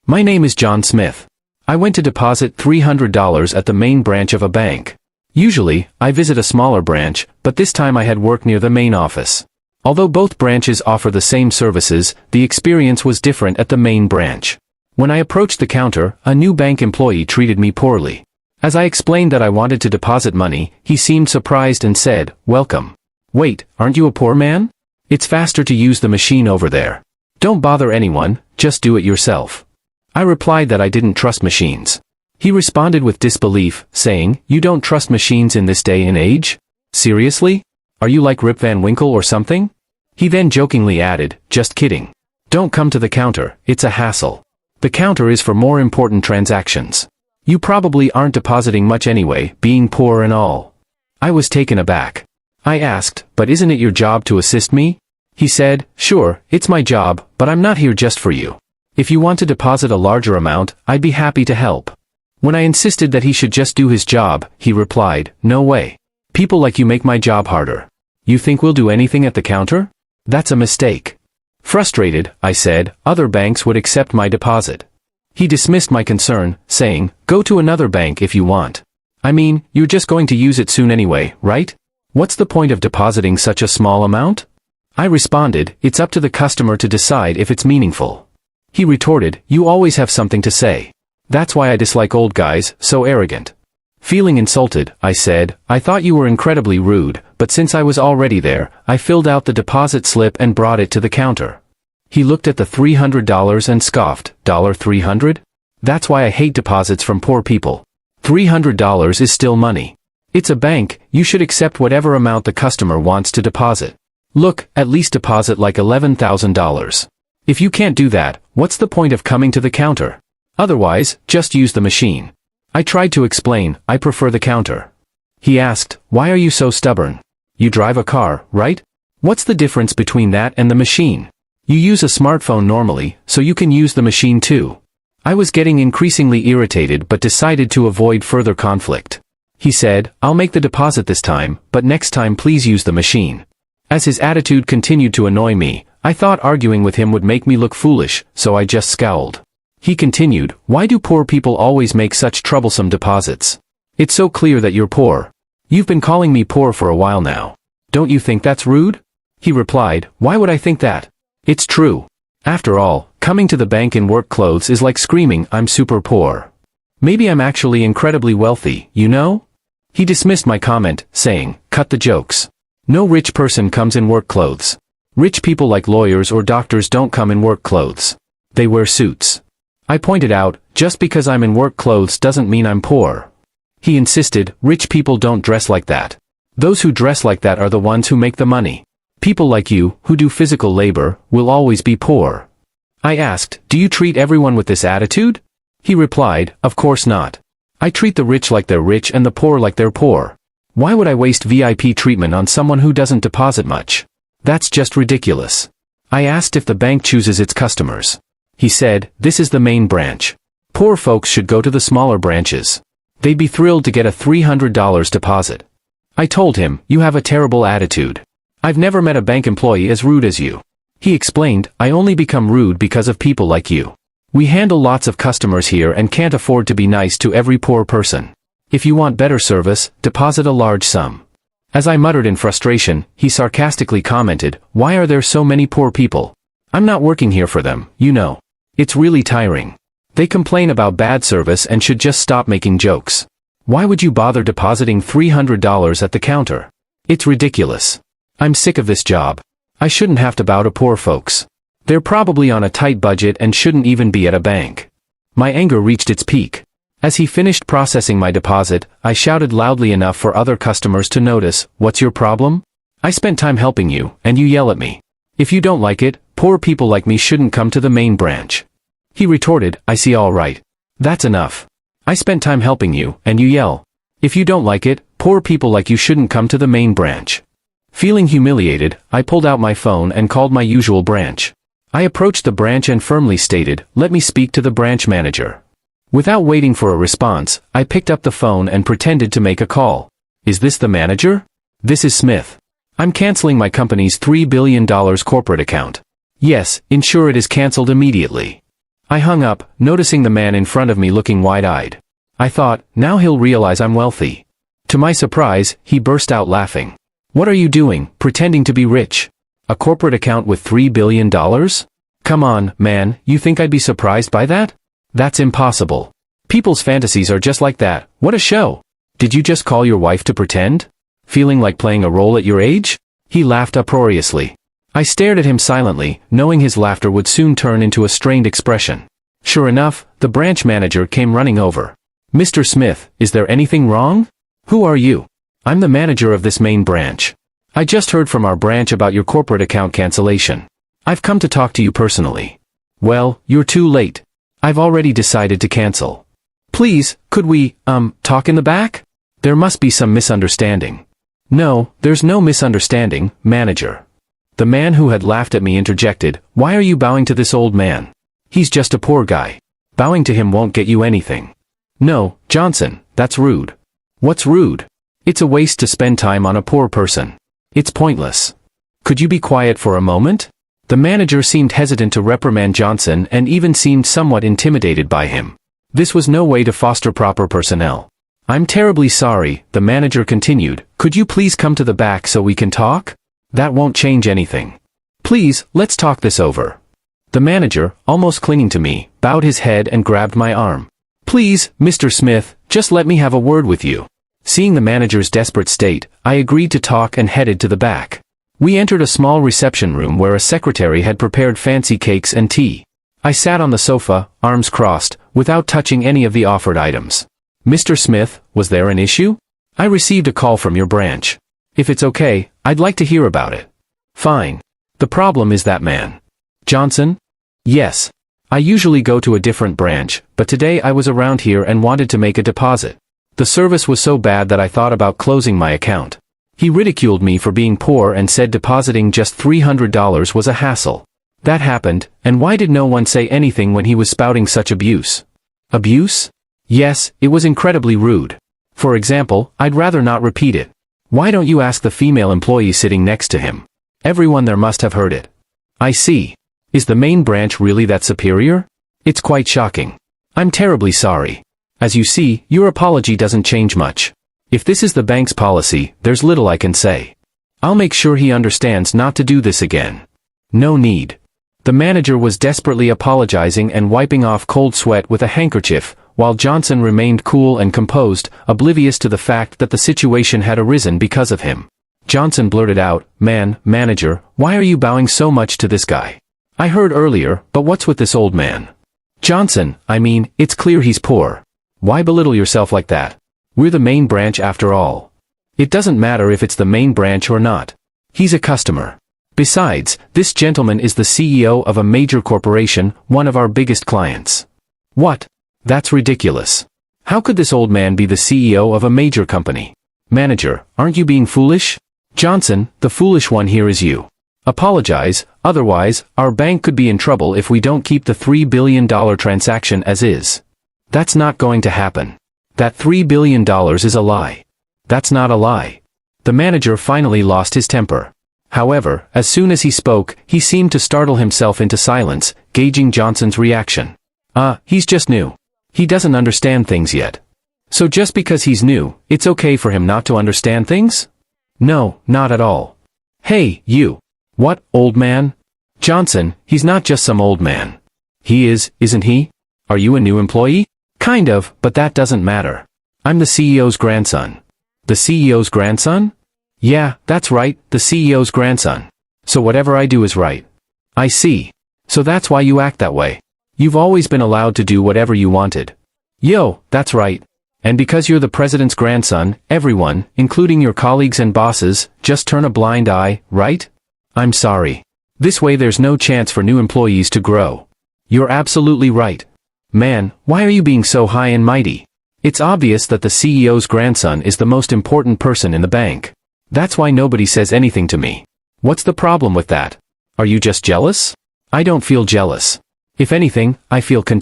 My name is John Smith. I went to deposit $300 at the main branch of a bank. Usually, I visit a smaller branch, but this time I had work near the main office. Although both branches offer the same services, the experience was different at the main branch. When I approached the counter, a new bank employee treated me poorly. As I explained that I wanted to deposit money, he seemed surprised and said, "Welcome. Wait, aren't you a poor man? It's faster to use the machine over there. Don't bother anyone, just do it yourself." I replied that I didn't trust machines. He responded with disbelief, saying, "You don't trust machines in this day and age? Seriously? Are you like Rip Van Winkle or something?" He then jokingly added, "Just kidding. Don't come to the counter, it's a hassle. The counter is for more important transactions. You probably aren't depositing much anyway, being poor and all." I was taken aback. I asked, "But isn't it your job to assist me?" He said, "Sure, it's my job, but I'm not here just for you. If you want to deposit a larger amount, I'd be happy to help." When I insisted that he should just do his job, he replied, "No way. People like you make my job harder. You think we'll do anything at the counter? That's a mistake." Frustrated, I said, "Other banks would accept my deposit." He dismissed my concern, saying, "Go to another bank if you want. I mean, you're just going to use it soon anyway, right? What's the point of depositing such a small amount?" I responded, "It's up to the customer to decide if it's meaningful." He retorted, "You always have something to say. That's why I dislike old guys, so arrogant." Feeling insulted, I said, "I thought you were incredibly rude, but since I was already there, I filled out the deposit slip and brought it to the counter." He looked at the $300 and scoffed, "$300? That's why I hate deposits from poor people. $300 is still money. It's a bank, you should accept whatever amount the customer wants to deposit. Look, at least deposit like $11,000. If you can't do that, what's the point of coming to the counter? Otherwise, just use the machine." I tried to explain, I prefer the counter. He asked, "Why are you so stubborn? You drive a car, right? What's the difference between that and the machine? You use a smartphone normally, so you can use the machine too." I was getting increasingly irritated but decided to avoid further conflict. He said, "I'll make the deposit this time, but next time please use the machine." As his attitude continued to annoy me, I thought arguing with him would make me look foolish, so I just scowled. He continued, "Why do poor people always make such troublesome deposits? It's so clear that you're poor. You've been calling me poor for a while now. Don't you think that's rude?" He replied, "Why would I think that? It's true. After all, coming to the bank in work clothes is like screaming, 'I'm super poor.' Maybe I'm actually incredibly wealthy, you know?" He dismissed my comment, saying, "Cut the jokes. No rich person comes in work clothes. Rich people like lawyers or doctors don't come in work clothes. They wear suits." I pointed out, "Just because I'm in work clothes doesn't mean I'm poor." He insisted, "Rich people don't dress like that. Those who dress like that are the ones who make the money. People like you, who do physical labor, will always be poor." I asked, "Do you treat everyone with this attitude?" He replied, "Of course not. I treat the rich like they're rich and the poor like they're poor. Why would I waste VIP treatment on someone who doesn't deposit much? That's just ridiculous." I asked if the bank chooses its customers. He said, "This is the main branch. Poor folks should go to the smaller branches. They'd be thrilled to get a $300 deposit." I told him, "You have a terrible attitude. I've never met a bank employee as rude as you." He explained, "I only become rude because of people like you. We handle lots of customers here and can't afford to be nice to every poor person. If you want better service, deposit a large sum." As I muttered in frustration, he sarcastically commented, "Why are there so many poor people? I'm not working here for them, you know. It's really tiring. They complain about bad service and should just stop making jokes. Why would you bother depositing $300 at the counter? It's ridiculous. I'm sick of this job. I shouldn't have to bow to poor folks. They're probably on a tight budget and shouldn't even be at a bank." My anger reached its peak. As he finished processing my deposit, I shouted loudly enough for other customers to notice, "What's your problem? I spent time helping you, and you yell at me. If you don't like it, poor people like me shouldn't come to the main branch." He retorted, "I see, all right. That's enough. I spent time helping you, and you yell. If you don't like it, poor people like you shouldn't come to the main branch." Feeling humiliated, I pulled out my phone and called my usual branch. I approached the branch and firmly stated, "Let me speak to the branch manager." Without waiting for a response, I picked up the phone and pretended to make a call. "Is this the manager? This is Smith. I'm canceling my company's $3 billion corporate account." "Yes, ensure it is canceled immediately." I hung up, noticing the man in front of me looking wide-eyed. I thought, now he'll realize I'm wealthy. To my surprise, he burst out laughing. What are you doing, pretending to be rich? A corporate account with $3 billion? Come on, man, you think I'd be surprised by that? That's impossible. People's fantasies are just like that. What a show. Did you just call your wife to pretend? Feeling like playing a role at your age? He laughed uproariously. I stared at him silently, knowing his laughter would soon turn into a strained expression. Sure enough, the branch manager came running over. Mr. Smith, is there anything wrong? Who are you? I'm the manager of this main branch. I just heard from our branch about your corporate account cancellation. I've come to talk to you personally. Well, you're too late. I've already decided to cancel. Please, could we, talk in the back? There must be some misunderstanding. No, there's no misunderstanding, manager. The man who had laughed at me interjected, why are you bowing to this old man? He's just a poor guy. Bowing to him won't get you anything. No, Johnson, that's rude. What's rude? It's a waste to spend time on a poor person. It's pointless. Could you be quiet for a moment? The manager seemed hesitant to reprimand Johnson and even seemed somewhat intimidated by him. This was no way to foster proper personnel. I'm terribly sorry, the manager continued. Could you please come to the back so we can talk? That won't change anything. Please, let's talk this over. The manager, almost clinging to me, bowed his head and grabbed my arm. Please, Mr. Smith, just let me have a word with you. Seeing the manager's desperate state, I agreed to talk and headed to the back. We entered a small reception room where a secretary had prepared fancy cakes and tea. I sat on the sofa, arms crossed, without touching any of the offered items. Mr. Smith, was there an issue? I received a call from your branch. If it's okay, I'd like to hear about it. Fine. The problem is that man. Johnson? Yes. I usually go to a different branch, but today I was around here and wanted to make a deposit. The service was so bad that I thought about closing my account. He ridiculed me for being poor and said depositing just $300 was a hassle. That happened, and why did no one say anything when he was spouting such abuse? Abuse? Yes, it was incredibly rude. For example, I'd rather not repeat it. Why don't you ask the female employee sitting next to him? Everyone there must have heard it. I see. Is the main branch really that superior? It's quite shocking. I'm terribly sorry. As you see, your apology doesn't change much. If this is the bank's policy, there's little I can say. I'll make sure he understands not to do this again. No need. The manager was desperately apologizing and wiping off cold sweat with a handkerchief, while Johnson remained cool and composed, oblivious to the fact that the situation had arisen because of him. Johnson blurted out, Manager, why are you bowing so much to this guy? I heard earlier, but what's with this old man? Johnson, it's clear he's poor. Why belittle yourself like that? We're the main branch after all. It doesn't matter if it's the main branch or not. He's a customer. Besides, this gentleman is the CEO of a major corporation, one of our biggest clients. What? That's ridiculous. How could this old man be the CEO of a major company? Manager, aren't you being foolish? Johnson, the foolish one here is you. Apologize, otherwise, our bank could be in trouble if we don't keep the $3 billion transaction as is. That's not going to happen. That $3 billion is a lie. That's not a lie. The manager finally lost his temper. However, as soon as he spoke, he seemed to startle himself into silence, gauging Johnson's reaction. He's just new. He doesn't understand things yet. So just because he's new, it's okay for him not to understand things? No, not at all. Hey, you. What, old man? Johnson, he's not just some old man. He is, isn't he? Are you a new employee? Kind of, but that doesn't matter. I'm the CEO's grandson. The CEO's grandson? Yeah, that's right, the CEO's grandson. So whatever I do is right. I see. So that's why you act that way. You've always been allowed to do whatever you wanted. Yo, that's right. And because you're the president's grandson, everyone, including your colleagues and bosses, just turn a blind eye, right? I'm sorry. This way there's no chance for new employees to grow. You're absolutely right. Man, why are you being so high and mighty? It's obvious that the CEO's grandson is the most important person in the bank. That's why nobody says anything to me. What's the problem with that? Are you just jealous? I don't feel jealous. If anything, I feel content.